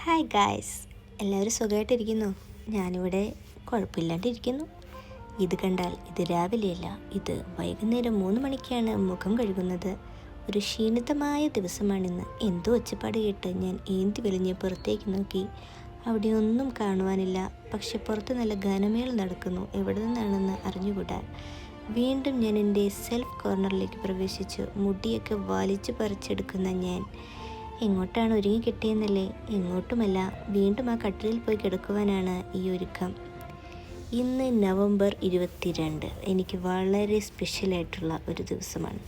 Hi guys, എല്ലാവരും സുഖമായിട്ടിരിക്കുന്നു. ഞാനിവിടെ കുഴപ്പമില്ലാണ്ടിരിക്കുന്നു. ഇത് കണ്ടാൽ ഇത് രാവിലെയല്ല, ഇത് വൈകുന്നേരം 3 മണിക്കാണ് മുഖം കഴുകുന്നത്. ഒരു ക്ഷീണിതമായ ദിവസമാണിന്ന്. എന്തോ ഒച്ചപ്പാട് കേട്ട് ഞാൻ ഏന്തി വലിഞ്ഞ് പുറത്തേക്ക് നോക്കി. അവിടെ ഒന്നും കാണുവാനില്ല. പക്ഷെ പുറത്ത് നല്ല ഗാനമേള നടക്കുന്നു. എവിടെ നിന്നാണെന്ന് അറിഞ്ഞുകൂടാ. വീണ്ടും ഞാൻ എൻ്റെ സെൽഫ് കോർണറിലേക്ക് പ്രവേശിച്ചു. മുടിയൊക്കെ വലിച്ചു പറിച്ചെടുക്കുന്ന ഞാൻ എങ്ങോട്ടാണ് ഒരുങ്ങി കിട്ടിയെന്നല്ലേ? എങ്ങോട്ടുമല്ല, വീണ്ടും ആ കട്ടിലിൽ പോയി കിടക്കുവാനാണ് ഈ ഒരുക്കം. ഇന്ന് നവംബർ 22. എനിക്ക് വളരെ സ്പെഷ്യലായിട്ടുള്ള ഒരു ദിവസമാണ്.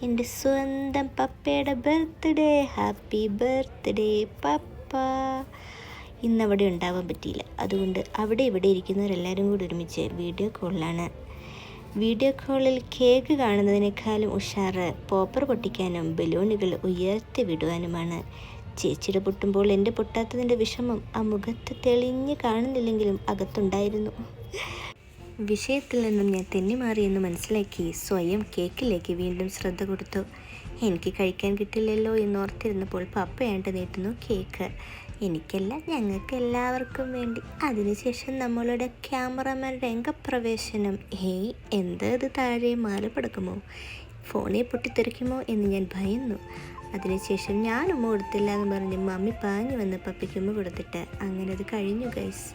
എൻ്റെ സ്വന്തം പപ്പയുടെ ബർത്ത്ഡേ. ഹാപ്പി ബർത്ത്ഡേ പപ്പ. ഇന്നവിടെ ഉണ്ടാവാൻ പറ്റിയില്ല. അതുകൊണ്ട് അവിടെ ഇവിടെ ഇരിക്കുന്നവരെല്ലാവരും കൂടി ഒരുമിച്ച് വീഡിയോ കോളിലാണ്. വീഡിയോ കോളിൽ കേക്ക് കാണുന്നതിനേക്കാളും ഉഷാറ് പോപ്പർ പൊട്ടിക്കാനും ബലൂണുകൾ ഉയർത്തി വിടുവാനുമാണ്. ചേച്ചിയുടെ പൊട്ടുമ്പോൾ എൻ്റെ പൊട്ടാത്തതിൻ്റെ വിഷമം ആ മുഖത്ത് തെളിഞ്ഞ് കാണുന്നില്ലെങ്കിലും അകത്തുണ്ടായിരുന്നു. വിഷയത്തിൽ നിന്നും ഞാൻ തെന്നിമാറിയെന്ന് മനസ്സിലാക്കി സ്വയം കേക്കിലേക്ക് വീണ്ടും ശ്രദ്ധ കൊടുത്തു. എനിക്ക് കഴിക്കാൻ കിട്ടില്ലല്ലോ എന്നോർത്തിരുന്നപ്പോൾ പപ്പയാണ്ട് നീട്ടുന്നു കേക്ക്. എനിക്കല്ല, ഞങ്ങൾക്ക് എല്ലാവർക്കും വേണ്ടി. അതിനുശേഷം നമ്മളുടെ ക്യാമറമാൻ രംഗപ്രവേശനം. ഹേയ്, എന്താ ഇത്? താഴെ മാല പടക്കുമോ? ഫോണെ പൊട്ടിത്തെറിക്കുമോ എന്ന് ഞാൻ ഭയന്നു. അതിനുശേഷം ഞാനും കൊടുത്തില്ല എന്ന് പറഞ്ഞ് മമ്മി പാഞ്ഞു വന്ന് പപ്പിക്ക് ഉമ്മ കൊടുത്തിട്ട് അങ്ങനെ അത് കഴിഞ്ഞു ഗൈസ്.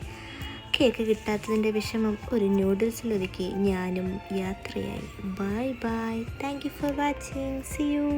കേക്ക് കിട്ടാത്തതിൻ്റെ വിഷമം ഒരു നൂഡിൽസിലൊതുക്കി ഞാനും യാത്രയായി. Bye bye. Thank you for watching. See U.